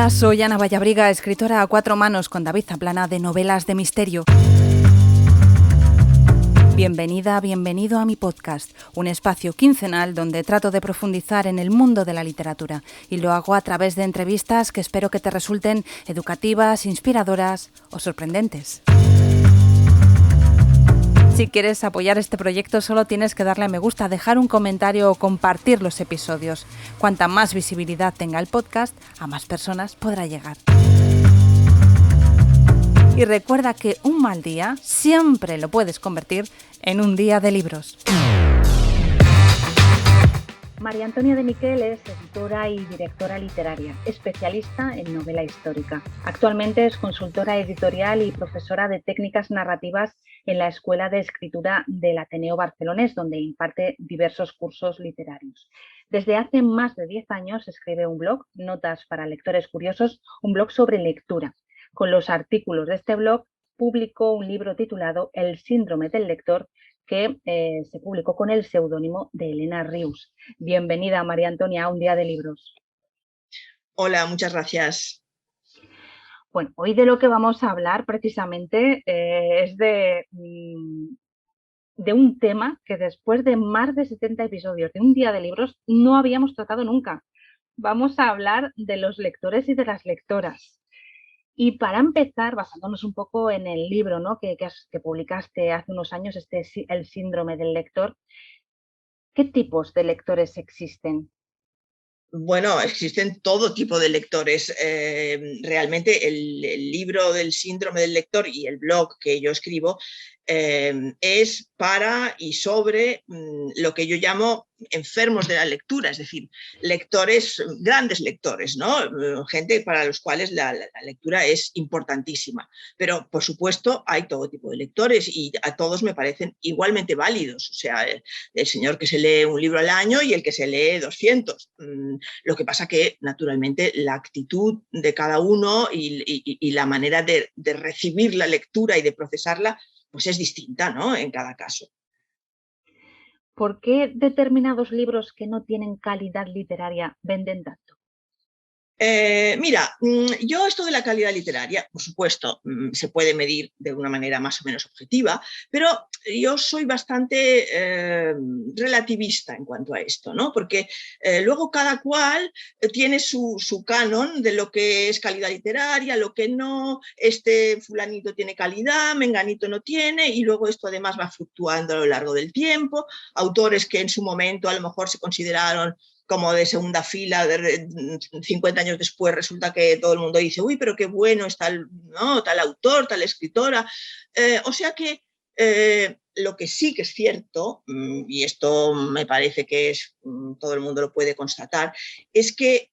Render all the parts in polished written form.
Hola, soy Ana Vallabriga, escritora a cuatro manos con David Zaplana de novelas de misterio. Bienvenida, bienvenido a mi podcast, un espacio quincenal donde trato de profundizar en el mundo de la literatura y lo hago a través de entrevistas que espero que te resulten educativas, inspiradoras o sorprendentes. Si quieres apoyar este proyecto solo tienes que darle a me gusta, dejar un comentario o compartir los episodios. Cuanta más visibilidad tenga el podcast, a más personas podrá llegar. Y recuerda que un mal día siempre lo puedes convertir en un día de libros. María Antonia de Miquel es editora y directora literaria, especialista en novela histórica. Actualmente es consultora editorial y profesora de técnicas narrativas en la Escuela de Escritura del Ateneo Barcelonés, donde imparte diversos cursos literarios. Desde hace más de 10 años escribe un blog, Notas para Lectores Curiosos, un blog sobre lectura. Con los artículos de este blog publicó un libro titulado El síndrome del lector, que se publicó con el seudónimo de Elena Rius. Bienvenida, María Antonia, a Un Día de Libros. Hola, muchas gracias. Bueno, hoy de lo que vamos a hablar precisamente es de un tema que después de más de 70 episodios de Un Día de Libros no habíamos tratado nunca. Vamos a hablar de los lectores y de las lectoras. Y para empezar, basándonos un poco en el libro, ¿no?, que publicaste hace unos años, El síndrome del lector, ¿qué tipos de lectores existen? Bueno, existen todo tipo de lectores. Realmente el libro del síndrome del lector y el blog que yo escribo es para y sobre lo que yo llamo enfermos de la lectura, es decir, lectores, grandes lectores, ¿no? Gente para los cuales la lectura es importantísima. Pero, por supuesto, hay todo tipo de lectores y a todos me parecen igualmente válidos. O sea, el señor que se lee un libro al año y el que se lee 200. Lo que pasa que, naturalmente, la actitud de cada uno y la manera de recibir la lectura y de procesarla pues es distinta, ¿no?, en cada caso. ¿Por qué determinados libros que no tienen calidad literaria venden tanto? Mira, yo esto de la calidad literaria, por supuesto, se puede medir de una manera más o menos objetiva, pero yo soy bastante relativista en cuanto a esto, ¿no? Porque luego cada cual tiene su canon de lo que es calidad literaria, lo que no, este fulanito tiene calidad, menganito no tiene, y luego esto además va fluctuando a lo largo del tiempo. Autores que en su momento a lo mejor se consideraron como de segunda fila, 50 años después resulta que todo el mundo dice, uy, pero qué bueno es tal, ¿no?, tal autor, tal escritora. O sea que lo que sí que es cierto, y esto me parece que todo el mundo lo puede constatar, es que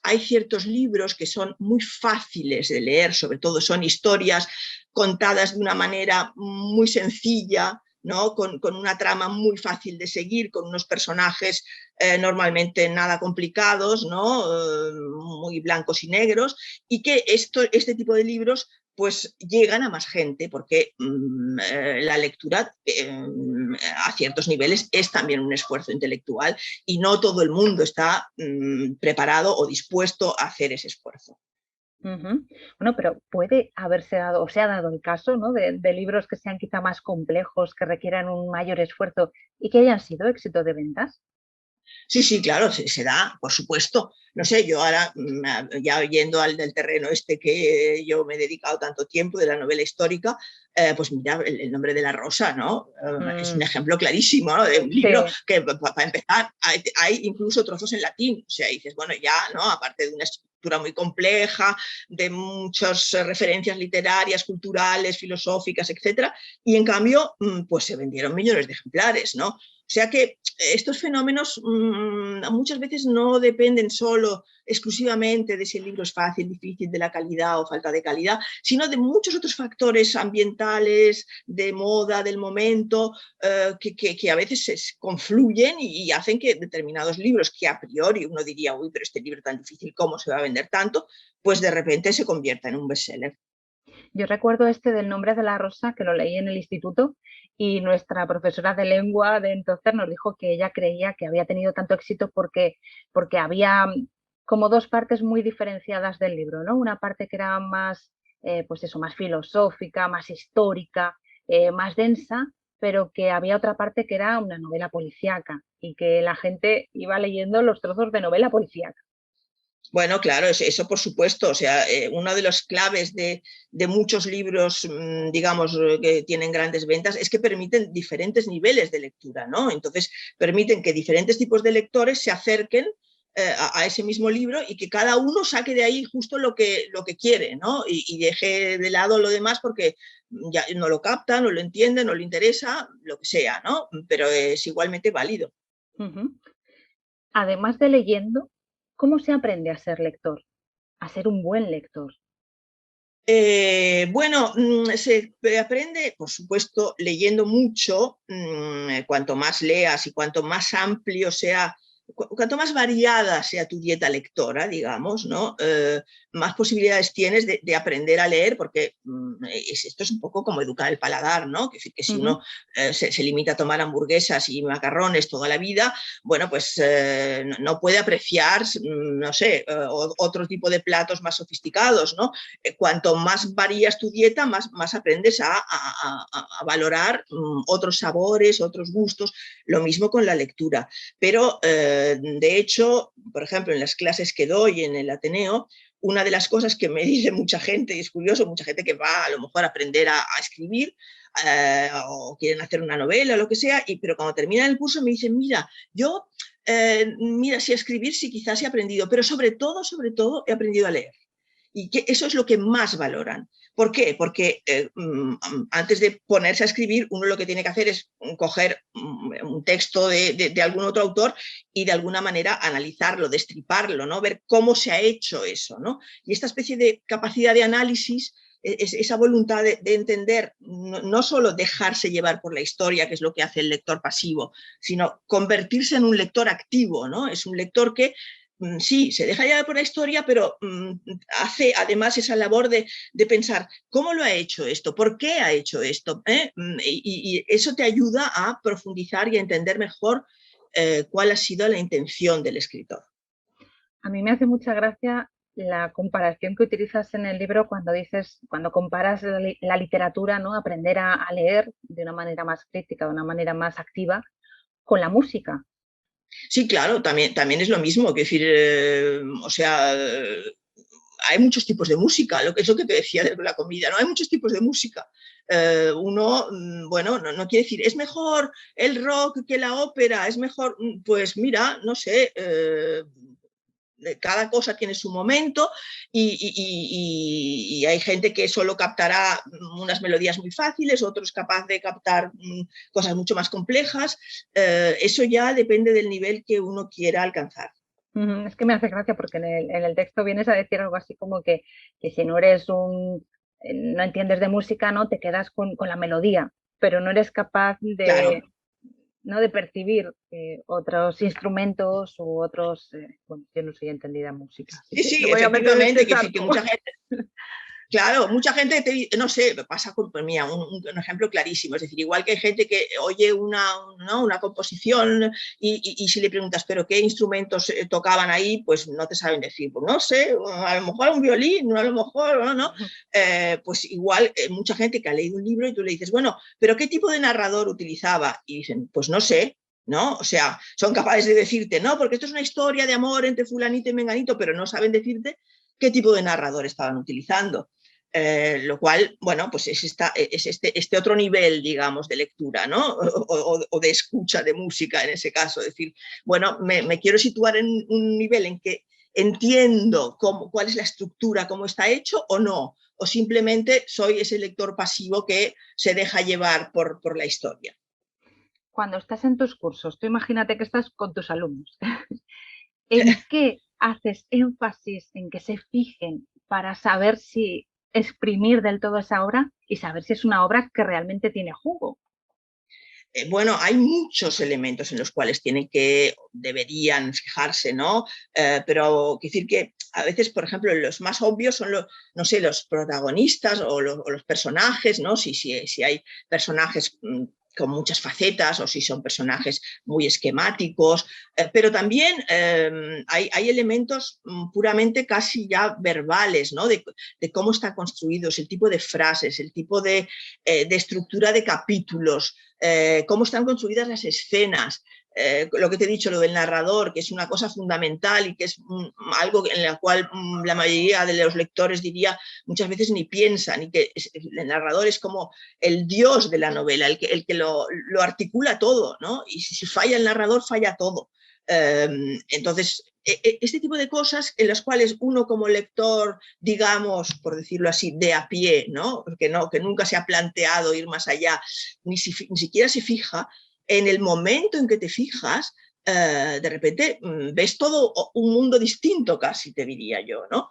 hay ciertos libros que son muy fáciles de leer, sobre todo son historias contadas de una manera muy sencilla, ¿no?, con una trama muy fácil de seguir, con unos personajes normalmente nada complicados, ¿no?, muy blancos y negros, y que este tipo de libros pues llegan a más gente, porque la lectura a ciertos niveles es también un esfuerzo intelectual y no todo el mundo está preparado o dispuesto a hacer ese esfuerzo. Bueno, pero puede haberse dado, o se ha dado el caso, ¿no?, de libros que sean quizá más complejos, que requieran un mayor esfuerzo y que hayan sido éxito de ventas. Sí, claro, se da, por supuesto. No sé, yo ahora, ya yendo al del terreno este que yo me he dedicado tanto tiempo, de la novela histórica, pues mira, el nombre de la rosa, ¿no? Es un ejemplo clarísimo, ¿no?, de un libro que, para empezar, hay incluso trozos en latín. O sea, dices, bueno, ya, ¿no?, aparte de una estructura muy compleja, de muchas referencias literarias, culturales, filosóficas, etcétera, y en cambio, pues se vendieron millones de ejemplares, ¿no? O sea que estos fenómenos muchas veces no dependen solo exclusivamente de si el libro es fácil, difícil, de la calidad o falta de calidad, sino de muchos otros factores ambientales, de moda, del momento, que a veces se confluyen y hacen que determinados libros que a priori uno diría, uy, pero este libro tan difícil, ¿cómo se va a vender tanto?, pues de repente se convierta en un bestseller. Yo recuerdo del nombre de la rosa, que lo leí en el instituto, y nuestra profesora de lengua de entonces nos dijo que ella creía que había tenido tanto éxito porque había como dos partes muy diferenciadas del libro, ¿no? Una parte que era más, pues eso, más filosófica, más histórica, más densa, pero que había otra parte que era una novela policíaca y que la gente iba leyendo los trozos de novela policíaca. Bueno, claro, eso por supuesto. O sea, una de las claves de muchos libros, digamos, que tienen grandes ventas es que permiten diferentes niveles de lectura, ¿no? Entonces, permiten que diferentes tipos de lectores se acerquen a ese mismo libro y que cada uno saque de ahí justo lo que quiere, ¿no? Y deje de lado lo demás porque ya no lo capta, no lo entiende, no le interesa, lo que sea, ¿no? Pero es igualmente válido. Uh-huh. Además de leyendo, ¿cómo se aprende a ser lector? A ser un buen lector. Bueno, se aprende, por supuesto, leyendo mucho. Cuanto más leas y cuanto más amplio sea, cuanto más variada sea tu dieta lectora, digamos, ¿no? Más posibilidades tienes de aprender a leer, porque esto es un poco como educar el paladar, ¿no? Que si uno se limita a tomar hamburguesas y macarrones toda la vida, bueno, pues no puede apreciar, no sé, otro tipo de platos más sofisticados, ¿no? Cuanto más varías tu dieta, más aprendes a valorar otros sabores, otros gustos. Lo mismo con la lectura. Pero, de hecho, por ejemplo, en las clases que doy en el Ateneo, una de las cosas que me dice mucha gente, y es curioso, mucha gente que va a lo mejor a aprender a escribir, o quieren hacer una novela o lo que sea, pero cuando terminan el curso me dicen, mira, yo, mira, si a escribir sí quizás he aprendido, pero sobre todo he aprendido a leer. Y que eso es lo que más valoran. ¿Por qué? Porque antes de ponerse a escribir, uno lo que tiene que hacer es coger un texto de algún otro autor y de alguna manera analizarlo, destriparlo, ¿no? Ver cómo se ha hecho eso, ¿no? Y esta especie de capacidad de análisis, esa voluntad de entender, no solo dejarse llevar por la historia, que es lo que hace el lector pasivo, sino convertirse en un lector activo, ¿no? Es un lector que sí, se deja llevar por la historia, pero hace además esa labor de pensar cómo lo ha hecho esto, por qué ha hecho esto, y eso te ayuda a profundizar y a entender mejor cuál ha sido la intención del escritor. A mí me hace mucha gracia la comparación que utilizas en el libro cuando dices, cuando comparas la literatura, ¿no? Aprender a leer de una manera más crítica, de una manera más activa, con la música. Sí, claro, también es lo mismo, que decir, o sea, hay muchos tipos de música, lo que es lo que te decía de la comida, ¿no? Hay muchos tipos de música. Uno, bueno, no quiere decir, es mejor el rock que la ópera, es mejor, pues mira, no sé, cada cosa tiene su momento y hay gente que solo captará unas melodías muy fáciles, otros capaz de captar cosas mucho más complejas. Eso ya depende del nivel que uno quiera alcanzar. Es que me hace gracia porque en el texto vienes a decir algo así como que si no eres no entiendes de música, ¿no? Te quedas con la melodía, pero no eres capaz Claro. ¿no? de percibir otros instrumentos u otros, bueno, yo no soy entendida en música, así Sí, que sí, no voy a meter en efectivamente, este que decir que charco. mucha gente, claro, mucha gente, no sé, pasa con, pues mira, un ejemplo clarísimo, es decir, igual que hay gente que oye ¿no? una composición y si le preguntas, ¿pero qué instrumentos tocaban ahí? Pues no te saben decir, pues no sé, a lo mejor un violín, a lo mejor, no. Pues igual mucha gente que ha leído un libro y tú le dices, bueno, ¿pero qué tipo de narrador utilizaba? Y dicen, pues no sé, ¿no? O sea, son capaces de decirte, no, porque esto es una historia de amor entre fulanito y menganito, pero no saben decirte qué tipo de narrador estaban utilizando. Lo cual, bueno, pues es este otro nivel, digamos, de lectura, ¿no? O de escucha de música en ese caso. Es decir, bueno, me quiero situar en un nivel en que entiendo cuál es la estructura, cómo está hecho o no, o simplemente soy ese lector pasivo que se deja llevar por la historia. Cuando estás en tus cursos, tú imagínate que estás con tus alumnos. ¿En qué haces énfasis en que se fijen para saber si exprimir del todo esa obra y saber si es una obra que realmente tiene jugo? Bueno, hay muchos elementos en los cuales deberían fijarse, ¿no? Pero quiero decir que a veces, por ejemplo, los más obvios son no sé, los protagonistas o los personajes, ¿no? Si hay personajes con muchas facetas o si son personajes muy esquemáticos, pero también hay elementos puramente casi ya verbales, ¿no? De cómo están construidos, el tipo de frases, el tipo de estructura de capítulos, cómo están construidas las escenas. Lo que te he dicho, lo del narrador, que es una cosa fundamental y que es algo en la cual la mayoría de los lectores, diría, muchas veces ni piensan, y que el narrador es como el dios de la novela, el que lo articula todo, ¿no? Y si falla el narrador, falla todo. Entonces, este tipo de cosas en las cuales uno como lector, digamos, por decirlo así, de a pie, ¿no? Que nunca se ha planteado ir más allá, ni siquiera se fija, en el momento en que te fijas, de repente ves todo un mundo distinto casi, te diría yo, ¿no?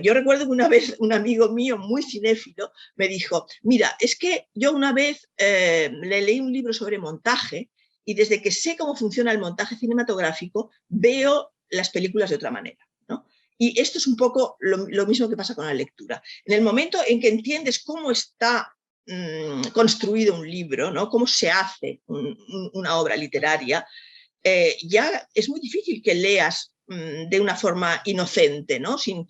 Yo recuerdo que una vez un amigo mío muy cinéfilo me dijo, mira, es que yo una vez le leí un libro sobre montaje y desde que sé cómo funciona el montaje cinematográfico veo las películas de otra manera, ¿no? Y esto es un poco lo mismo que pasa con la lectura. En el momento en que entiendes cómo está construido un libro, ¿no? Cómo se hace una obra literaria, ya es muy difícil que leas de una forma inocente, ¿no? Sin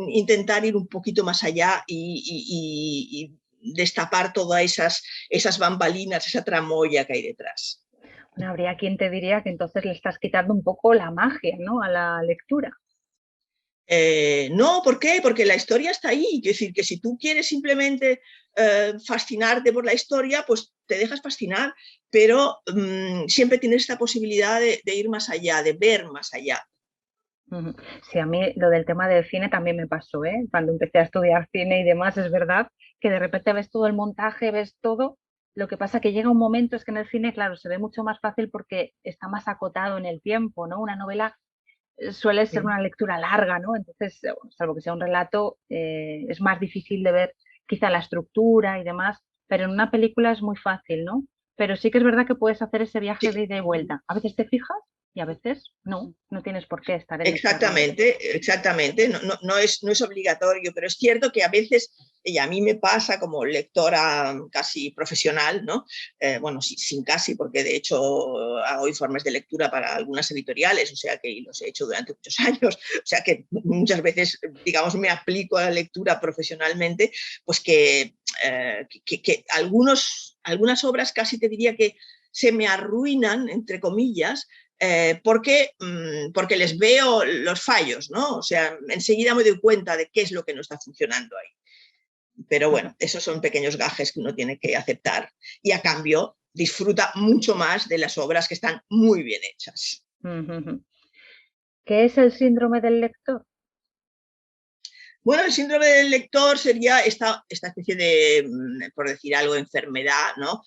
intentar ir un poquito más allá y destapar todas esas bambalinas, esa tramoya que hay detrás. Bueno, habría quien te diría que entonces le estás quitando un poco la magia, ¿no?, a la lectura. No, ¿por qué? Porque la historia está ahí. Es decir, que si tú quieres simplemente fascinarte por la historia, pues te dejas fascinar, pero siempre tienes esta posibilidad de ir más allá, de ver más allá. Sí, a mí lo del tema del cine también me pasó, ¿eh? Cuando empecé a estudiar cine y demás, es verdad que de repente ves todo el montaje, ves todo. Lo que pasa que llega un momento, es que en el cine, claro, se ve mucho más fácil porque está más acotado en el tiempo, ¿no? Una novela suele ser una lectura larga, ¿no? Entonces, salvo que sea un relato, es más difícil de ver quizá la estructura y demás, pero en una película es muy fácil, ¿no? Pero sí que es verdad que puedes hacer ese viaje de ida y vuelta. A veces te fijas y a veces no, no tienes por qué estar en ese rollo. Exactamente, exactamente. No es obligatorio, pero es cierto que a veces, y a mí me pasa como lectora casi profesional, ¿no? Bueno, sin casi, porque de hecho hago informes de lectura para algunas editoriales, o sea que los he hecho durante muchos años, o sea que muchas veces, digamos, me aplico a la lectura profesionalmente, pues que algunas obras casi te diría que se me arruinan, entre comillas, porque les veo los fallos, ¿no? O sea, enseguida me doy cuenta de qué es lo que no está funcionando ahí. Pero bueno, esos son pequeños gajes que uno tiene que aceptar y a cambio disfruta mucho más de las obras que están muy bien hechas. ¿Qué es el síndrome del lector? Bueno, el síndrome del lector sería esta especie de, por decir algo, enfermedad, ¿no?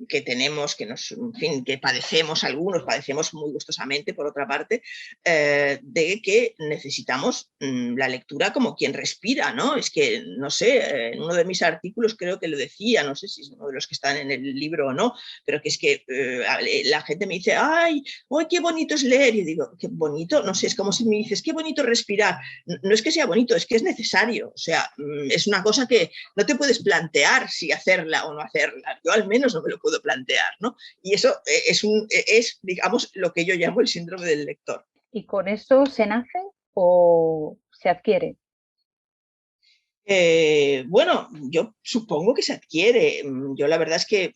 Que tenemos, en fin, que algunos padecemos muy gustosamente, por otra parte, de que necesitamos la lectura como quien respira, ¿no? Es que, no sé, en uno de mis artículos creo que lo decía, no sé si es uno de los que están en el libro o no, pero que es que la gente me dice, ¡ay, qué bonito es leer! Y digo, qué bonito, no sé, es como si me dices, qué bonito respirar. No es que sea bonito, es que es necesario. O sea, es una cosa que no te puedes plantear si hacerla o no hacerla. Yo al menos no me lo puedo plantear, ¿no? Y eso es, digamos, lo que yo llamo el síndrome del lector. ¿Y con eso se nace o se adquiere? Bueno, yo supongo que se adquiere. Yo la verdad es que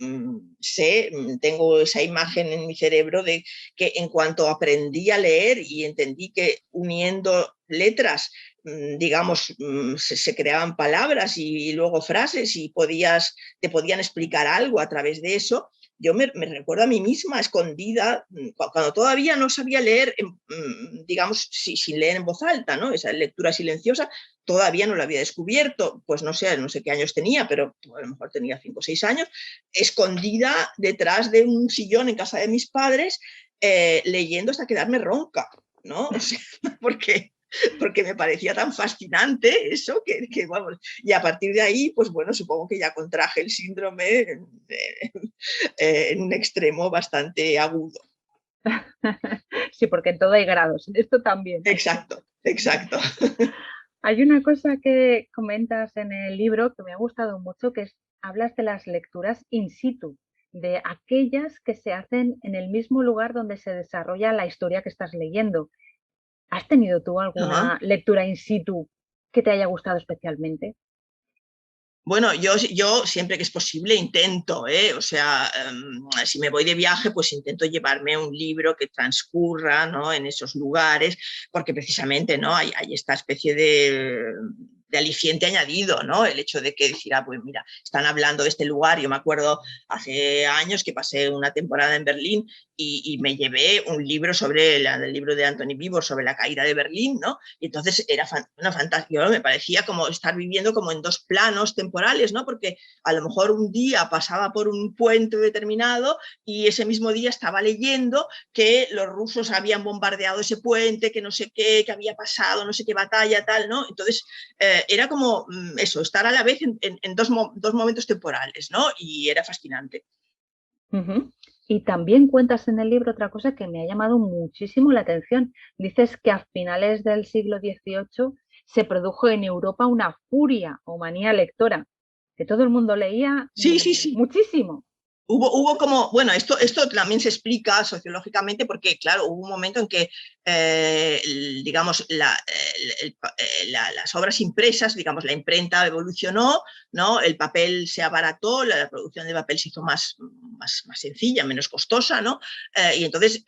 tengo esa imagen en mi cerebro de que en cuanto aprendí a leer y entendí que uniendo letras, digamos, se creaban palabras y luego frases y te podían explicar algo a través de eso. Yo me recuerdo a mí misma escondida, cuando todavía no sabía leer, digamos, sin leer en voz alta, ¿no? Esa lectura silenciosa todavía no lo había descubierto, pues no sé qué años tenía, pero a lo mejor tenía 5 o 6 años, escondida detrás de un sillón en casa de mis padres, leyendo hasta quedarme ronca, ¿no? O sea, porque me parecía tan fascinante eso que, vamos, y a partir de ahí, pues bueno, supongo que ya contraje el síndrome en un extremo bastante agudo. Sí, porque en todo hay grados, en esto también. Exacto, exacto. Hay una cosa que comentas en el libro que me ha gustado mucho, que es, hablas de las lecturas in situ. de aquellas que se hacen en el mismo lugar donde se desarrolla la historia que estás leyendo. ¿Has tenido tú Ajá. alguna lectura in situ que te haya gustado especialmente? Bueno, yo siempre que es posible intento, ¿eh? O sea, si me voy de viaje, pues intento llevarme un libro que transcurra, ¿no?, en esos lugares, porque precisamente, ¿no?, hay esta especie de aliciente añadido, ¿no? El hecho de que decir, pues mira, están hablando de este lugar. Yo me acuerdo hace años que pasé una temporada en Berlín y me llevé un libro sobre el libro de Anthony Beevor sobre la caída de Berlín, ¿no? Y entonces era una fantasía, me parecía como estar viviendo como en dos planos temporales, ¿no? Porque a lo mejor un día pasaba por un puente determinado y ese mismo día estaba leyendo que los rusos habían bombardeado ese puente, que no sé qué, que había pasado, no sé qué batalla, tal, ¿no? Entonces era como eso, estar a la vez en dos momentos temporales, ¿no? Y era fascinante. Ujú. Y también cuentas en el libro otra cosa que me ha llamado muchísimo la atención. Dices que a finales del siglo XVIII se produjo en Europa una furia o manía lectora, que todo el mundo leía Sí, sí, sí. muchísimo. Hubo como, bueno, esto también se explica sociológicamente porque, claro, hubo un momento en que, digamos, las obras impresas, digamos, la imprenta evolucionó, ¿no? El papel se abarató, la producción de papel se hizo más sencilla, menos costosa, ¿no? Y entonces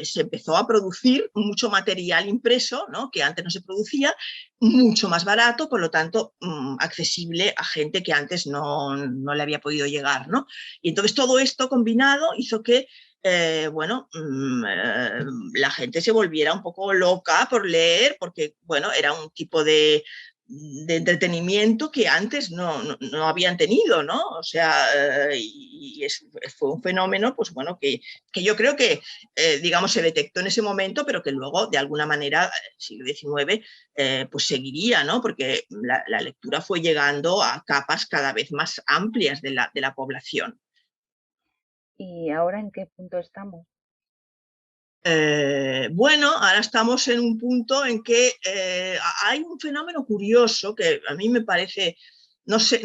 se empezó a producir mucho material impreso, ¿no?, que antes no se producía, mucho más barato, por lo tanto, accesible a gente que antes no le había podido llegar, ¿no? Y entonces todo esto combinado hizo que, bueno, la gente se volviera un poco loca por leer, porque, bueno, era un tipo de entretenimiento que antes no habían tenido, ¿no? O sea, fue un fenómeno, pues bueno, que yo creo que, digamos, se detectó en ese momento, pero que luego, de alguna manera, siglo XIX, pues seguiría, ¿no? Porque la lectura fue llegando a capas cada vez más amplias de la población. ¿Y ahora en qué punto estamos? Bueno, ahora estamos en un punto en que hay un fenómeno curioso que a mí me parece, no sé,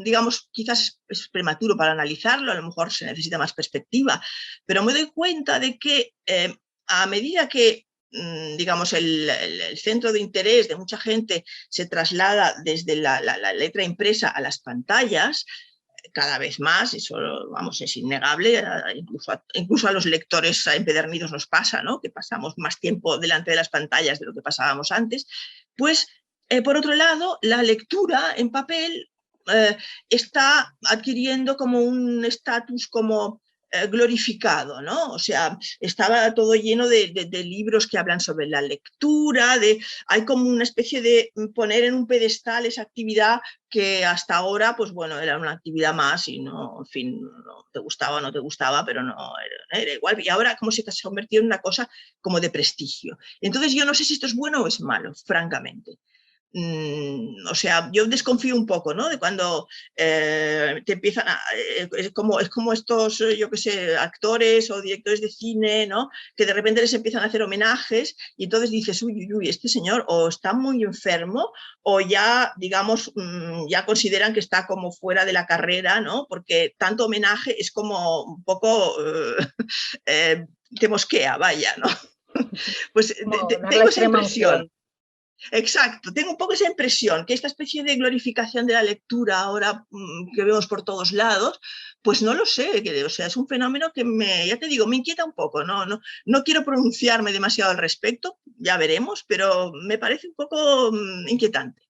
digamos, quizás es prematuro para analizarlo, a lo mejor se necesita más perspectiva, pero me doy cuenta de que a medida que, digamos, el centro de interés de mucha gente se traslada desde la letra impresa a las pantallas, cada vez más, eso, vamos, es innegable, incluso a los lectores empedernidos nos pasa, ¿no?, que pasamos más tiempo delante de las pantallas de lo que pasábamos antes. Pues, por otro lado, la lectura en papel está adquiriendo como un estatus como glorificado, ¿no? O sea, estaba todo lleno de libros que hablan sobre la lectura, hay como una especie de poner en un pedestal esa actividad que hasta ahora, pues bueno, era una actividad más y no, en fin, no te gustaba o no te gustaba, pero no era igual. Y ahora como se ha convertido en una cosa como de prestigio. Entonces yo no sé si esto es bueno o es malo, francamente. O sea, yo desconfío un poco, ¿no?, de cuando te empiezan es como estos, yo qué sé, actores o directores de cine, ¿no?, que de repente les empiezan a hacer homenajes y entonces dices, uy, uy, uy, este señor o está muy enfermo o ya, digamos, ya consideran que está como fuera de la carrera, ¿no?, porque tanto homenaje es como un poco, te mosquea, vaya, ¿no? Pues Como dar la tengo esa extrema impresión. unción. Exacto, tengo un poco esa impresión, que esta especie de glorificación de la lectura ahora que vemos por todos lados, pues no lo sé, o sea, es un fenómeno que ya te digo, me inquieta un poco, no quiero pronunciarme demasiado al respecto, ya veremos, pero me parece un poco inquietante.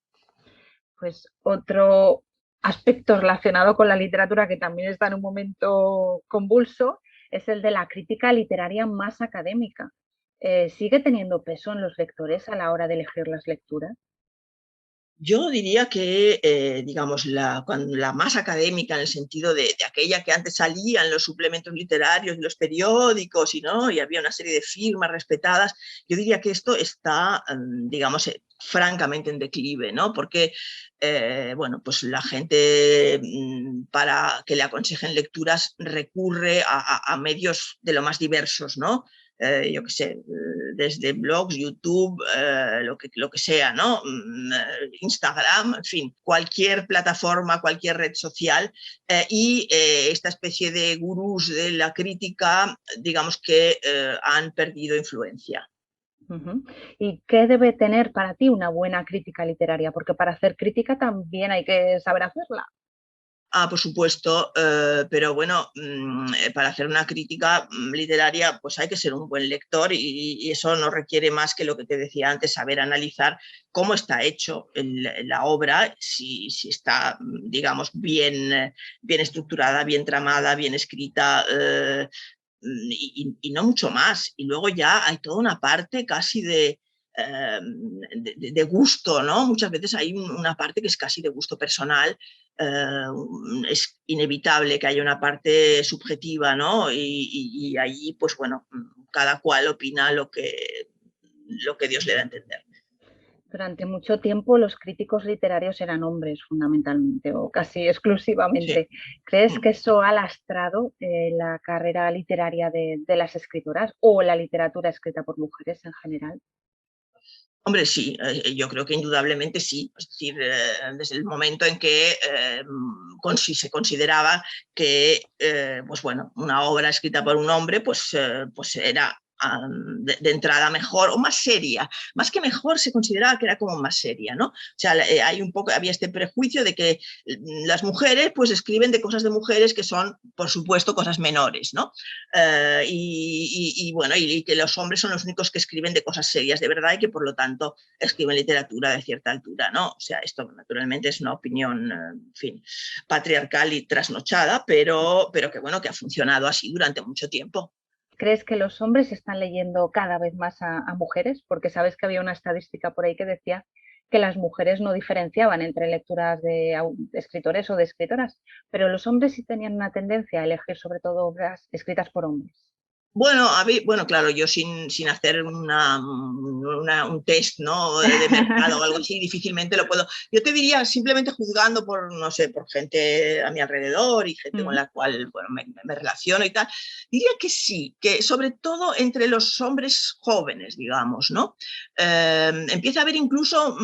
Pues otro aspecto relacionado con la literatura que también está en un momento convulso es el de la crítica literaria más académica. ¿Sigue teniendo peso en los lectores a la hora de elegir las lecturas? Yo diría que, digamos, la más académica en el sentido de aquella que antes salía en los suplementos literarios, de los periódicos y había una serie de firmas respetadas, yo diría que esto está, digamos, francamente en declive, ¿no? Porque, bueno, pues la gente para que le aconsejen lecturas recurre a medios de lo más diversos, ¿no? yo qué sé, desde blogs, YouTube, lo que sea, ¿no? Instagram, en fin, cualquier plataforma, cualquier red social, y esta especie de gurús de la crítica, digamos que han perdido influencia. ¿Y qué debe tener para ti una buena crítica literaria? Porque para hacer crítica también hay que saber hacerla. Por supuesto, pero bueno, para hacer una crítica literaria pues hay que ser un buen lector y eso no requiere más que lo que te decía antes, saber analizar cómo está hecho la obra, si está, digamos, bien estructurada, bien tramada, bien escrita, y no mucho más. Y luego ya hay toda una parte casi de gusto, ¿no? Muchas veces hay una parte que es casi de gusto personal. Es inevitable que haya una parte subjetiva, ¿no? Y ahí, pues bueno, cada cual opina lo que Dios le da a entender. Durante mucho tiempo los críticos literarios eran hombres fundamentalmente o casi exclusivamente. Sí. ¿Crees que eso ha lastrado la carrera literaria de las escritoras o la literatura escrita por mujeres en general? Hombre, sí, yo creo que indudablemente sí. Es decir, desde el momento en que se consideraba que pues bueno, una obra escrita por un hombre pues era de entrada mejor o más seria. Más que mejor, se consideraba que era como más seria, ¿no? O sea, había este prejuicio de que las mujeres pues escriben de cosas de mujeres que son, por supuesto, cosas menores, ¿no? Bueno, y que los hombres son los únicos que escriben de cosas serias de verdad y que por lo tanto escriben literatura de cierta altura, ¿no? O sea, esto naturalmente es una opinión, en fin, patriarcal y trasnochada, pero que bueno, que ha funcionado así durante mucho tiempo. ¿Crees que los hombres están leyendo cada vez más a mujeres? Porque sabes que había una estadística por ahí que decía que las mujeres no diferenciaban entre lecturas de escritores o de escritoras, pero los hombres sí tenían una tendencia a elegir sobre todo obras escritas por hombres. Bueno, claro, yo sin hacer un test, ¿no?, de mercado o algo así, difícilmente lo puedo. Yo te diría, simplemente juzgando por, no sé, por gente a mi alrededor y gente con la cual bueno, me relaciono y tal, diría que sí, que sobre todo entre los hombres jóvenes, digamos, ¿no? Empieza a haber incluso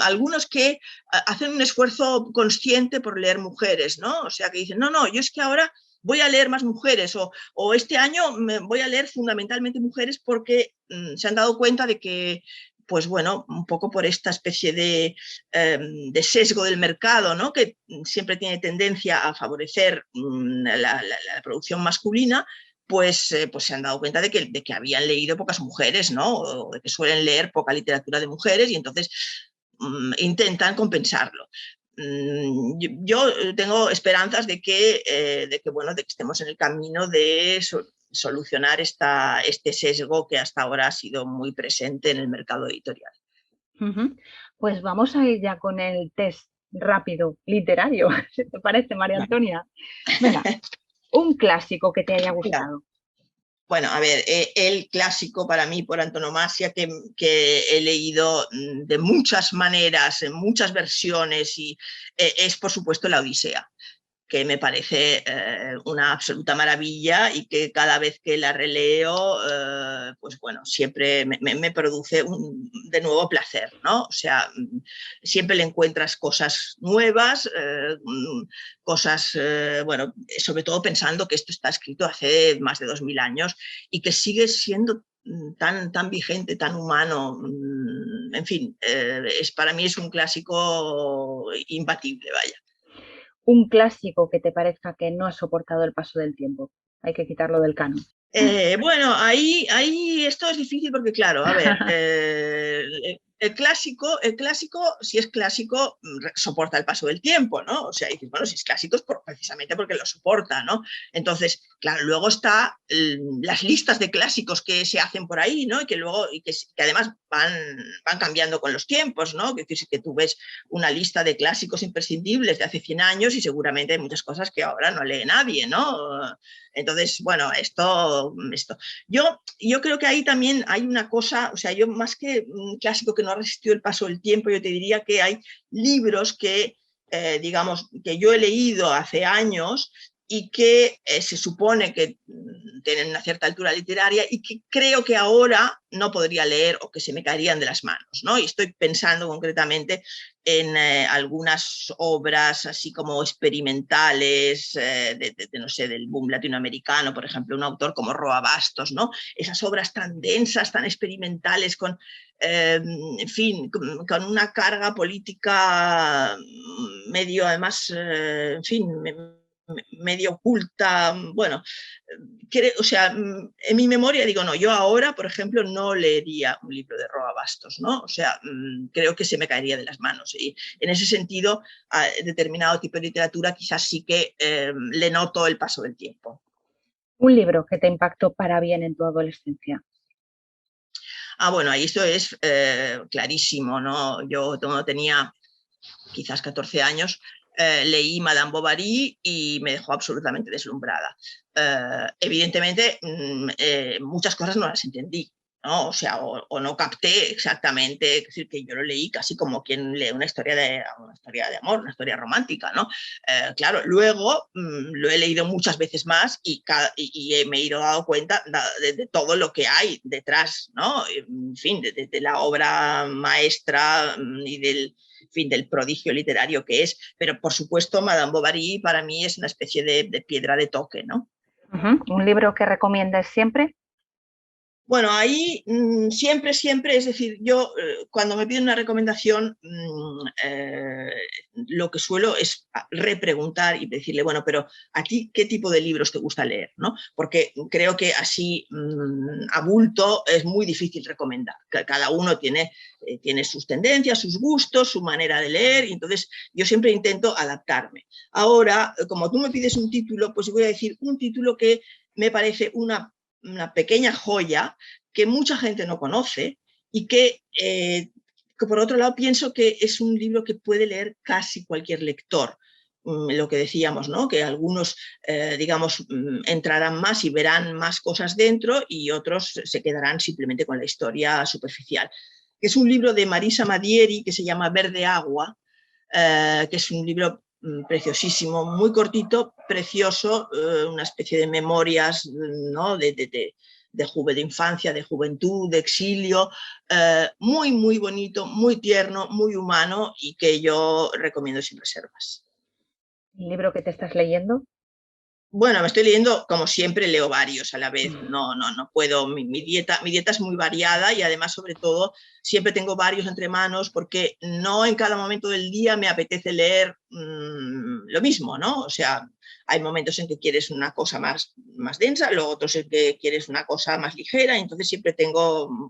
algunos que hacen un esfuerzo consciente por leer mujeres, ¿no? O sea, que dicen, no, yo es que ahora voy a leer más mujeres o este año voy a leer fundamentalmente mujeres porque se han dado cuenta de que, pues bueno, un poco por esta especie de sesgo del mercado, ¿no?, que siempre tiene tendencia a favorecer la producción masculina, pues se han dado cuenta de que habían leído pocas mujeres, ¿no?, o de que suelen leer poca literatura de mujeres y entonces intentan compensarlo. Yo tengo esperanzas de que estemos en el camino de solucionar este sesgo que hasta ahora ha sido muy presente en el mercado editorial. Pues vamos a ir ya con el test rápido literario, si te parece, María Antonia. Venga, un clásico que te haya gustado. Bueno, a ver, el clásico para mí por antonomasia que he leído de muchas maneras, en muchas versiones, es por supuesto La Odisea, que me parece una absoluta maravilla y que cada vez que la releo, pues bueno, siempre me produce de nuevo placer, ¿no? O sea, siempre le encuentras cosas nuevas, cosas, bueno, sobre todo pensando que esto está escrito hace más de 2000 años y que sigue siendo tan vigente, tan humano, en fin, para mí es un clásico imbatible, vaya. Un clásico que te parezca que no ha soportado el paso del tiempo. Hay que quitarlo del canon. Bueno, ahí esto es difícil porque, claro, a ver, el clásico, si es clásico, soporta el paso del tiempo, ¿no? O sea, dices, bueno, si es clásico es precisamente porque lo soporta, ¿no? Entonces, claro, luego está las listas de clásicos que se hacen por ahí, ¿no? Y que luego, que además van cambiando con los tiempos, ¿no? Que tú ves una lista de clásicos imprescindibles de hace 100 años y seguramente hay muchas cosas que ahora no lee nadie, ¿no? Entonces, bueno, esto. Yo creo que ahí también hay una cosa, o sea, yo más que un clásico que no ha resistido el paso del tiempo, yo te diría que hay libros que, digamos, que yo he leído hace años y que se supone que tienen una cierta altura literaria y que creo que ahora no podría leer o que se me caerían de las manos, ¿no? Y estoy pensando concretamente en algunas obras así como experimentales, no sé, del boom latinoamericano, por ejemplo, un autor como Roa Bastos, ¿no? Esas obras tan densas, tan experimentales, en fin, con una carga política medio, además, en fin, medio oculta, bueno, o sea, en mi memoria digo, no, yo ahora, por ejemplo, no leería un libro de Roa Bastos, ¿no? O sea, creo que se me caería de las manos. Y en ese sentido, a determinado tipo de literatura quizás sí que le noto el paso del tiempo. Un libro que te impactó para bien en tu adolescencia. Bueno, ahí esto es clarísimo, ¿no? Yo cuando tenía quizás 14 años, leí Madame Bovary y me dejó absolutamente deslumbrada. Evidentemente, muchas cosas no las entendí, ¿no? O sea, o no capté exactamente, es decir, que yo lo leí casi como quien lee una historia de amor, una historia romántica, ¿no? Claro, luego lo he leído muchas veces más y me he ido dando cuenta de todo lo que hay detrás, ¿no? En fin, de la obra maestra y del prodigio literario que es, pero por supuesto Madame Bovary para mí es una especie de piedra de toque, ¿no? ¿Un libro que recomiendas siempre? Bueno, ahí siempre, es decir, yo cuando me piden una recomendación, lo que suelo es repreguntar y decirle, bueno, pero ¿a ti qué tipo de libros te gusta leer? ¿No? Porque creo que así a bulto es muy difícil recomendar. Cada uno tiene sus tendencias, sus gustos, su manera de leer, y entonces yo siempre intento adaptarme. Ahora, como tú me pides un título, pues voy a decir un título que me parece una pequeña joya que mucha gente no conoce y que por otro lado pienso que es un libro que puede leer casi cualquier lector. Lo que decíamos, ¿no? Que algunos, digamos, entrarán más y verán más cosas dentro y otros se quedarán simplemente con la historia superficial. Que es un libro de Marisa Madieri que se llama Verde Agua, que es un libro preciosísimo, muy cortito, precioso, una especie de memorias, ¿no? De infancia, de juventud, de exilio, muy, muy bonito, muy tierno, muy humano y que yo recomiendo sin reservas. ¿El libro que te estás leyendo? Bueno, me estoy leyendo, como siempre, leo varios a la vez. No puedo. Mi dieta es muy variada y además, sobre todo, siempre tengo varios entre manos porque no en cada momento del día me apetece leer lo mismo, ¿no? O sea, hay momentos en que quieres una cosa más densa, luego otros en que quieres una cosa más ligera, y entonces siempre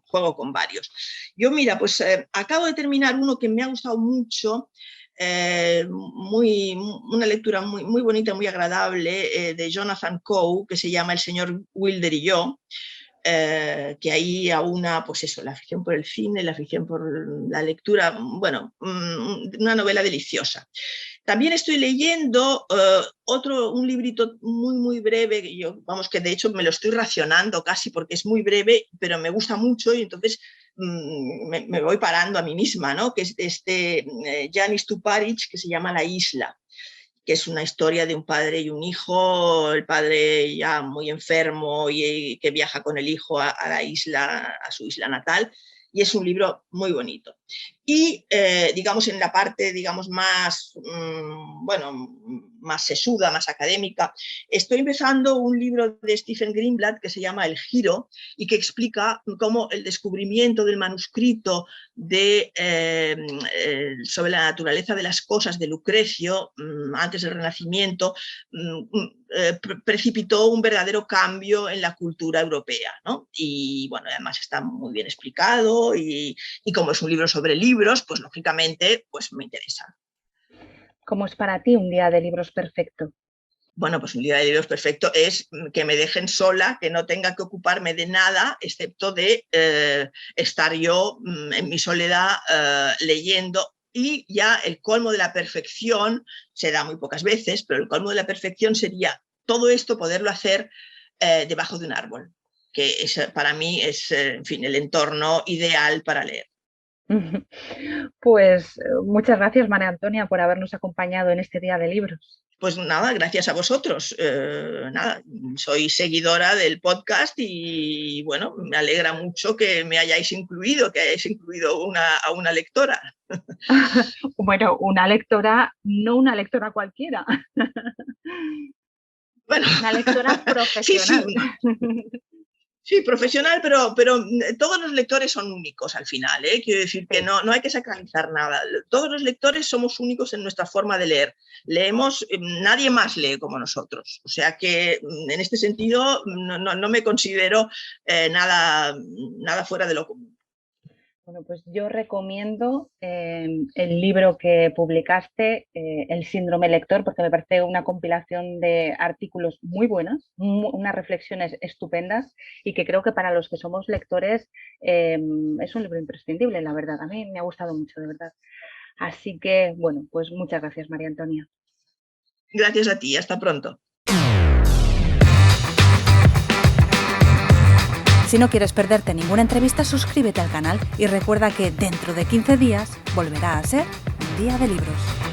juego con varios. Yo, mira, pues acabo de terminar uno que me ha gustado mucho, una lectura muy, muy bonita, muy agradable, de Jonathan Coe, que se llama El señor Wilder y yo, que ahí aúna, pues eso, la afición por el cine, la afición por la lectura, bueno, una novela deliciosa. También estoy leyendo un librito muy, muy breve, que de hecho me lo estoy racionando casi porque es muy breve, pero me gusta mucho y entonces me voy parando a mí misma, ¿no? Que es de Yanis Tuparic, que se llama La isla, que es una historia de un padre y un hijo, el padre ya muy enfermo y que viaja con el hijo a la isla, a su isla natal, y es un libro muy bonito. Y, digamos, en la parte, digamos, más, más sesuda, más académica, estoy empezando un libro de Stephen Greenblatt que se llama El Giro y que explica cómo el descubrimiento del manuscrito sobre la naturaleza de las cosas de Lucrecio, antes del Renacimiento, precipitó un verdadero cambio en la cultura europea, ¿no? Y bueno, además está muy bien explicado y como es un libro sobre libros, pues lógicamente pues me interesa. ¿Cómo es para ti un día de libros perfecto? Bueno, pues un día de libros perfecto es que me dejen sola, que no tenga que ocuparme de nada, excepto de estar yo en mi soledad leyendo. Y ya el colmo de la perfección se da muy pocas veces, pero el colmo de la perfección sería todo esto poderlo hacer debajo de un árbol, que para mí es, en fin, el entorno ideal para leer. Pues muchas gracias, María Antonia, por habernos acompañado en este día de libros. Pues nada, gracias a vosotros. Nada, soy seguidora del podcast y bueno, me alegra mucho que me hayáis incluido, a una lectora. Bueno, una lectora, no una lectora cualquiera. Bueno, una lectora profesional. Sí, profesional, pero todos los lectores son únicos al final, ¿eh? Quiero decir que no hay que sacralizar nada. Todos los lectores somos únicos en nuestra forma de leer. Leemos, nadie más lee como nosotros. O sea que en este sentido no me considero nada fuera de lo común. Bueno, pues yo recomiendo el libro que publicaste, El síndrome lector, porque me parece una compilación de artículos muy buenas, unas reflexiones estupendas y que creo que para los que somos lectores es un libro imprescindible, la verdad. A mí me ha gustado mucho, de verdad. Así que, bueno, pues muchas gracias, María Antonia. Gracias a ti, hasta pronto. Si no quieres perderte ninguna entrevista, suscríbete al canal y recuerda que dentro de 15 días volverá a ser un día de libros.